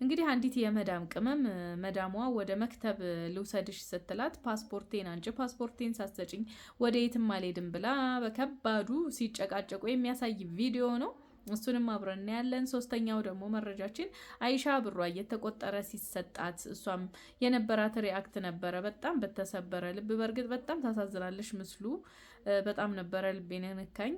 እንግዲህ አንዲት የመዳም ቅመም መዳሟ ወደ መክተብ ልውሰድሽ ስትላት ፓስፖርቴን አንቺ ፓስፖርቴን ሳትሰጪኝ ወደ የትም አልሄድም ብላ በከባዱ ሲጨቃጨቁ የሚያሳይ ቪዲዮ ነው። እሱንም አብረን እናያለን። ሶስተኛው ደግሞ መረጃችን አይሻ ብሯ እየተቆጠረ ሲሰጣት እሷም የነበራት ሪአክት ነበረ። በጣም በተሰበረ ልብ። በእርግጥ በጣም ታሳዝናለሽ ምስሉ በጣም ነበረ ልቤን ነካኝ።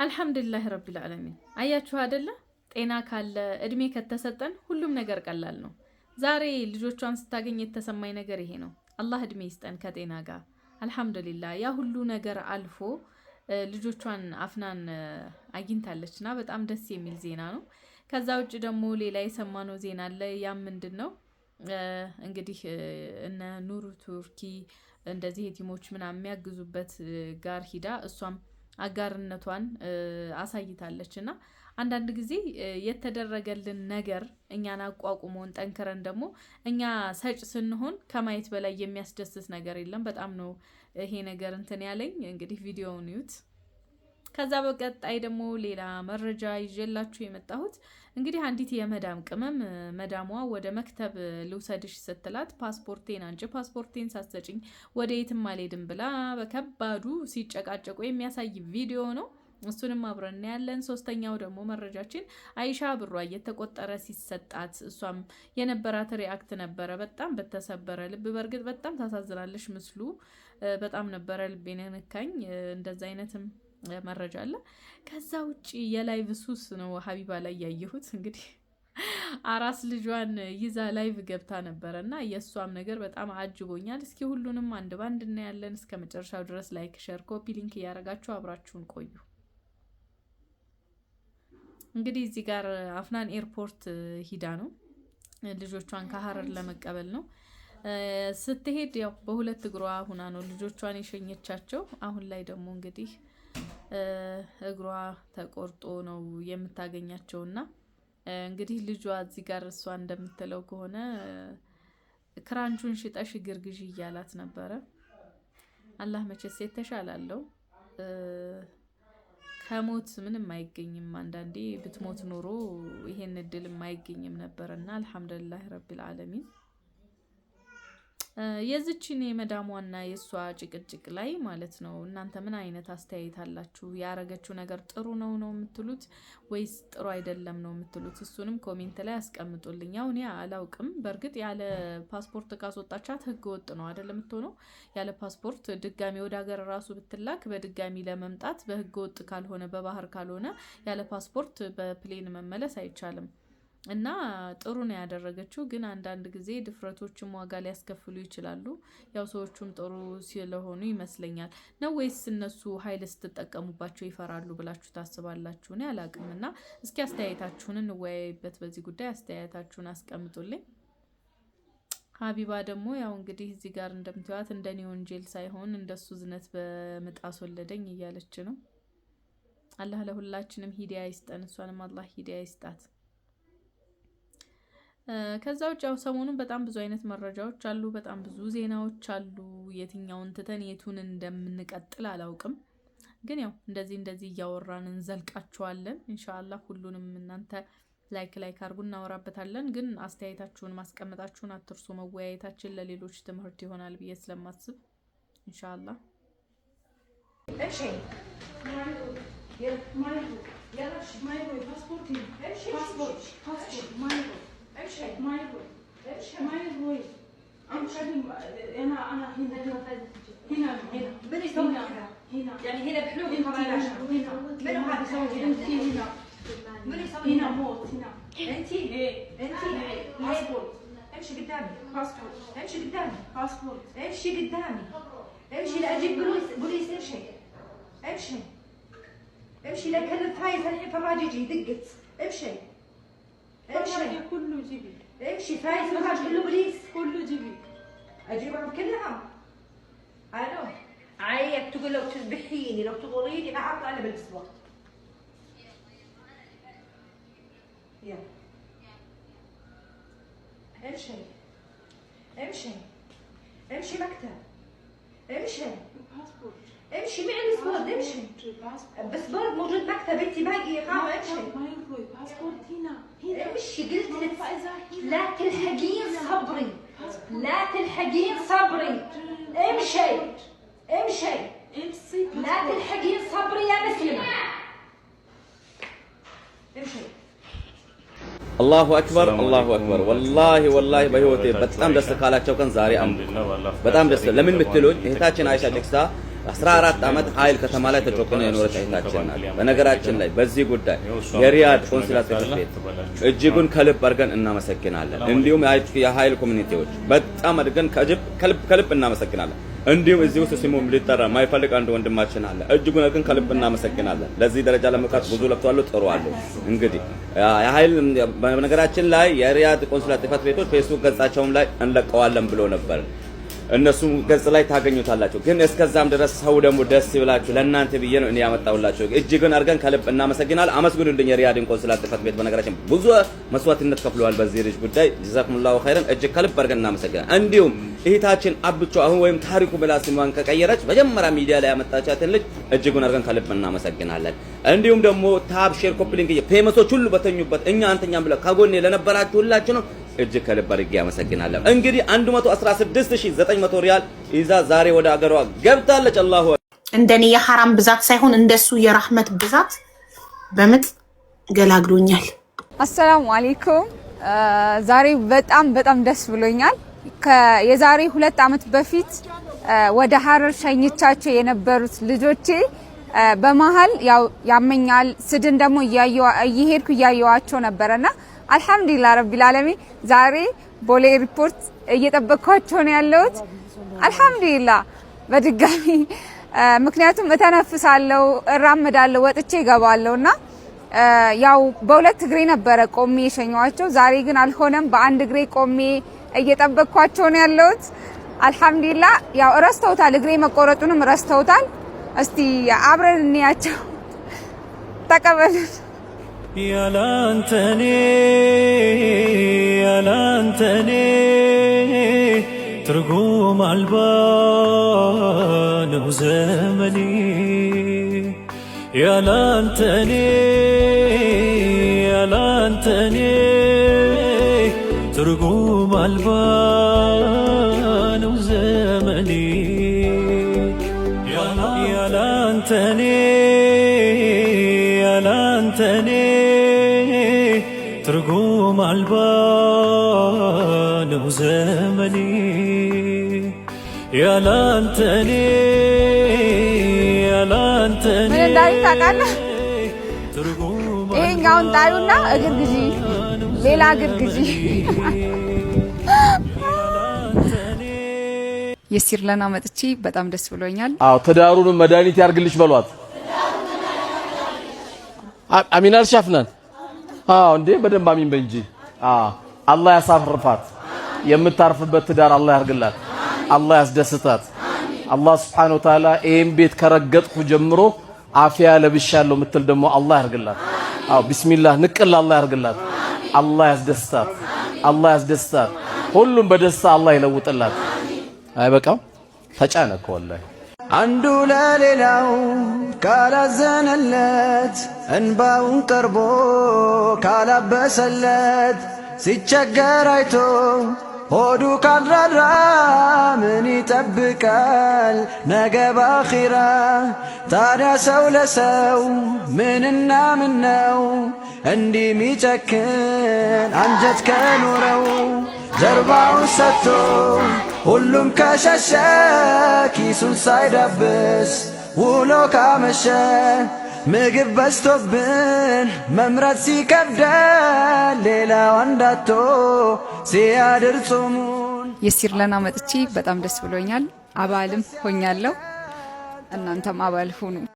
አልሐምዱሊላህ ረቢል ዓለሚን። አያችሁ አይደለ? ጤና ካለ እድሜ ከተሰጠን ሁሉም ነገር ቀላል ነው። ዛሬ ልጆቿን ስታገኝ የተሰማኝ ነገር ይሄ ነው። አላህ እድሜ ይስጠን ከጤና ጋር አልሐምዱሊላህ። ያ ሁሉ ነገር አልፎ ልጆቿን አፍናን አግኝታለች እና በጣም ደስ የሚል ዜና ነው። ከዛ ውጭ ደግሞ ሌላ የሰማነው ዜና አለ። ያም ምንድን ነው እንግዲህ እነ ኑሩ ቱርኪ እንደዚህ የቲሞች ምናምን የሚያግዙበት ጋር ሂዳ እሷም አጋርነቷን አሳይታለች እና አንዳንድ ጊዜ የተደረገልን ነገር እኛን አቋቁሞን ጠንክረን ደግሞ እኛ ሰጭ ስንሆን ከማየት በላይ የሚያስደስት ነገር የለም። በጣም ነው ይሄ ነገር እንትን ያለኝ። እንግዲህ ቪዲዮውን ይዩት። ከዛ በቀጣይ ደግሞ ሌላ መረጃ ይዤላችሁ የመጣሁት እንግዲህ አንዲት የመዳም ቅመም መዳሟ ወደ መክተብ ልውሰድሽ ስትላት ፓስፖርቴን አንቺ ፓስፖርቴን ሳትሰጪኝ ወደ የትም አልሄድም ብላ በከባዱ ሲጨቃጨቁ የሚያሳይ ቪዲዮ ነው። እሱንም አብረን እናያለን። ሶስተኛው ደግሞ መረጃችን አይሻ ብሯ እየተቆጠረ ሲሰጣት እሷም የነበራት ሪአክት ነበረ። በጣም በተሰበረ ልብ። በእርግጥ በጣም ታሳዝናለሽ ምስሉ በጣም ነበረ ልቤን ነካኝ። እንደዛ አይነትም መረጃ አለ። ከዛ ውጪ የላይቭ ሱስ ነው ሀቢባ ላይ ያየሁት። እንግዲህ አራስ ልጇን ይዛ ላይቭ ገብታ ነበረ እና የእሷም ነገር በጣም አጅቦኛል። እስኪ ሁሉንም አንድ ባንድ እናያለን። እስከ መጨረሻው ድረስ ላይክ፣ ሸር፣ ኮፒ ሊንክ እያደረጋችሁ አብራችሁን ቆዩ። እንግዲህ እዚህ ጋር አፍናን ኤርፖርት ሂዳ ነው ልጆቿን ከሀረር ለመቀበል ነው ስትሄድ፣ ያው በሁለት እግሯ ሁና ነው ልጆቿን የሸኘቻቸው። አሁን ላይ ደግሞ እንግዲህ እግሯ ተቆርጦ ነው የምታገኛቸውና እንግዲህ ልጇ እዚህ ጋር እሷ እንደምትለው ከሆነ ክራንቹን ሽጠሽ እግር ግዢ እያላት ነበረ። አላህ መቼስ የተሻላለው ከሞት ምንም አይገኝም። አንዳንዴ ብትሞት ኖሮ ይሄን እድል አይገኝም ነበርና አልሐምዱሊላህ ረቢል ዓለሚን። የዚችን የመዳሟና የሷ ጭቅጭቅ ላይ ማለት ነው እናንተ ምን አይነት አስተያየት አላችሁ? ያረገችው ነገር ጥሩ ነው የምትሉት ወይስ ጥሩ አይደለም ነው የምትሉት? እሱንም ኮሜንት ላይ አስቀምጡልኝ። ያው እኔ አላውቅም። በእርግጥ ያለ ፓስፖርት ካስወጣቻት ህገ ወጥ ነው አይደለም የምትሆነው። ያለ ፓስፖርት ድጋሚ ወደ ሀገር ራሱ ብትላክ በድጋሚ ለመምጣት በህገ ወጥ ካልሆነ በባህር ካልሆነ ያለ ፓስፖርት በፕሌን መመለስ አይቻልም። እና ጥሩ ነው ያደረገችው። ግን አንዳንድ ጊዜ ድፍረቶችም ዋጋ ሊያስከፍሉ ይችላሉ። ያው ሰዎቹም ጥሩ ስለሆኑ ይመስለኛል ነው ወይስ እነሱ ኃይል ስትጠቀሙባቸው ይፈራሉ ብላችሁ ታስባላችሁ? እኔ አላቅም። እና እስኪ አስተያየታችሁን እንወያይበት በዚህ ጉዳይ። አስተያየታችሁን አስቀምጡልኝ። ሀቢባ ደግሞ ያው እንግዲህ እዚህ ጋር እንደምትዋት እንደኔ ወንጀል ሳይሆን እንደሱ ዝነት በምጣስ ወለደኝ እያለች ነው። አላህ ለሁላችንም ሂዳያ ይስጠን። እሷንም አላህ ሂዳያ ይስጣት። ከዛ ውጭ ያው ሰሞኑን በጣም ብዙ አይነት መረጃዎች አሉ፣ በጣም ብዙ ዜናዎች አሉ። የትኛውን ትተን የቱን እንደምንቀጥል አላውቅም። ግን ያው እንደዚህ እያወራን እንዘልቃችኋለን ኢንሻአላህ። ሁሉንም እናንተ ላይክ አድርጉ፣ እናወራበታለን። ግን አስተያየታችሁን ማስቀመጣችሁን አትርሱ። መወያየታችን ለሌሎች ትምህርት ይሆናል ብዬ ስለማስብ ኢንሻአላህ። እሺ امشي ما يروي ما يروي امشي انا هنا من يسوي هنا يعني هنا بحلول هنا من هذا يسوي هنا من يسوي هنا موت هنا انت باسبورت امشي قدامي باسبورت امشي قدامي باسبورت امشي قدامي امشي لاجيب بوليس امشي لا كلمت هاي الحين فراج يجي دقت امشي كله جيبي امشي فايز فراج كله بوليس كله جيبي اجيبهم كلهم. الو عيب تقول لو تذبحيني لو تضريني ما اطلع الا بالاسبوع. يلا امشي مكتب امشي امشي معي الاسود امشي باسبورت موجود مكتب انت باقي اقامه امشي ما يروي امشي قلت لك لا تلحقين صبري لا تلحقين صبري امشي امشي لا تلحقين صبري يا مسلمة امشي الله أكبر الله أكبر والله والله بهوتي بتأم دست كالاتشو كان زاري أم بتأم دست لمن مثلون هتاچن عائشة جكسا 14 ዓመት ኃይል ከተማ ላይ ተጮክነው የኖረች አይታችን ናት። በነገራችን ላይ በዚህ ጉዳይ የሪያድ ቆንስላ ጽሕፈት ቤት እጅጉን ከልብ አድርገን እናመሰግናለን። እንዲሁም የኃይል ኮሚኒቲዎች በጣም አድርገን ከልብ እናመሰግናለን። እንዲሁም እዚህ ውስጥ ስሙም ሊጠራ ማይፈልግ አንድ ወንድማችን አለ። እጅጉን ግን ከልብ እናመሰግናለን። ለዚህ ደረጃ ለመቃት ብዙ ለፍቷል ጥሩ አለ። እንግዲህ የኃይል በነገራችን ላይ የሪያድ ቆንስላ ጽሕፈት ቤቶች ፌስቡክ ገጻቸውም ላይ እንለቀዋለን ብሎ ነበር። እነሱ ገጽ ላይ ታገኙታላችሁ። ግን እስከዛም ድረስ ሰው ደግሞ ደስ ይብላችሁ ለእናንተ ብዬ ነው እኔ ያመጣሁላችሁ። እጅግን አድርገን ከልብ እናመሰግናለን። አመስግኑልኝ የሪያድን ቆንስላ ጽሕፈት ቤት። በነገራችን ብዙ መስዋዕትነት ከፍለዋል በዚህ ልጅ ጉዳይ። ጀዛኩሙላሁ ኸይረን። እጅግ ከልብ አድርገን እናመሰግናለን። እንዲሁም እህታችን አብቹ አሁን ወይም ታሪኩ ብላ ስሟን ከቀየረች መጀመሪያ ሚዲያ ላይ ያመጣቻትን ልጅ እጅጉን አድርገን ከልብ እናመሰግናለን። እንዲሁም ደግሞ ታብ ሼር ኮፕሊንግ ፔመንቶች ሁሉ በተኙበት እኛ አንተኛም ብለ ከጎኔ ለነበራችሁ ሁላችሁ ነው እጅግ ከልብ አድርጌ ያመሰግናለሁ። እንግዲህ 116900 ሪያል ይዛ ዛሬ ወደ አገሯ ገብታለች። አላሁ እንደኔ የሐራም ብዛት ሳይሆን እንደሱ የራህመት ብዛት በምጥ ገላግሎኛል። አሰላሙ አለይኩም። ዛሬ በጣም ደስ ብሎኛል። የዛሬ 2 ዓመት በፊት ወደ ሐረር ሸኝቻቸው የነበሩት ልጆቼ በመሃል ያው ያመኛል ስድን ደግሞ እየሄድኩ እያየዋቸው ነበርና አልহামዱሊላህ ረቢል ዓለሚን ዛሬ ቦሌ ሪፖርት እየጠበቅኳቸው ነው ያለሁት። አልহামዱሊላህ በድጋሚ ምክንያቱም እተነፍሳለሁ፣ እራመዳለሁ፣ ወጥቼ እገባለሁና ያው በሁለት እግሬ ነበረ ቆሜ የሸኘኋቸው። ዛሬ ግን አልሆነም። በአንድ እግሬ ቆሜ እየጠበቅኳቸው ነው ያለሁት። አልহামዱሊላህ ያው ረስተውታል፣ እግሬ መቆረጡንም ረስተውታል። እስቲ አብረን እንያቸው። ተቀበሉን። ያላንተኔ ትርጉም አልባ ነው ዘመኔ ያላንተኔ ትርጉም አልባ ነው ዘመኔ ያላንተኔ ትርጉም አልባ ነው ዘመኔ ያላንተኔ ምን እንዳይ ታውቃለህ? ይሄኛውን ጣዩና እግር ግዢ፣ ሌላ እግር ግዢ። የሲርለና መጥቼ በጣም ደስ ብሎኛል። አዎ ትዳሩን መድኃኒት ያርግልሽ በሏት። አሚን አልሻፍናን። አዎ እንዴ በደንብ አሚን በእንጂ። አላህ ያሳፍርፋት። የምታርፍበት ትዳር አላህ ያርግላት። አላህ ያስደስታት። አላህ Subhanahu Wa Ta'ala ይሄን ቤት ከረገጥኩ ጀምሮ አፊያ ለብሻለሁ ምትል ደግሞ አላህ ያርግላት። አዎ ቢስሚላህ ንቅል አላህ ያርግላት። አላህ ያስደስታት። ሁሉም በደስታ አላህ ይለውጥላት። አይበቃም? ተጫነከ ወላሂ አንዱ ለሌላው ካላዘነለት እንባውን ቀርቦ ካላበሰለት ሲቸገር አይቶ ሆዱ ካልራራ ምን ይጠብቃል ነገ ባኺራ? ታዲያ ሰው ለሰው ምንና ምን ነው እንዲህ ሚጨክን አንጀት ከኖረው? ጀርባውን ሰጥቶ ሁሉም ከሸሸ ኪሱን ሳይዳብስ ውሎ ካመሸ ምግብ በዝቶብን መምራት ሲከብደን ሌላው አንዳቶ ሲያድር ጾሙን። የሲርለና መጥቼ በጣም ደስ ብሎኛል። አባልም ሆኛለሁ። እናንተም አባል ሁኑ።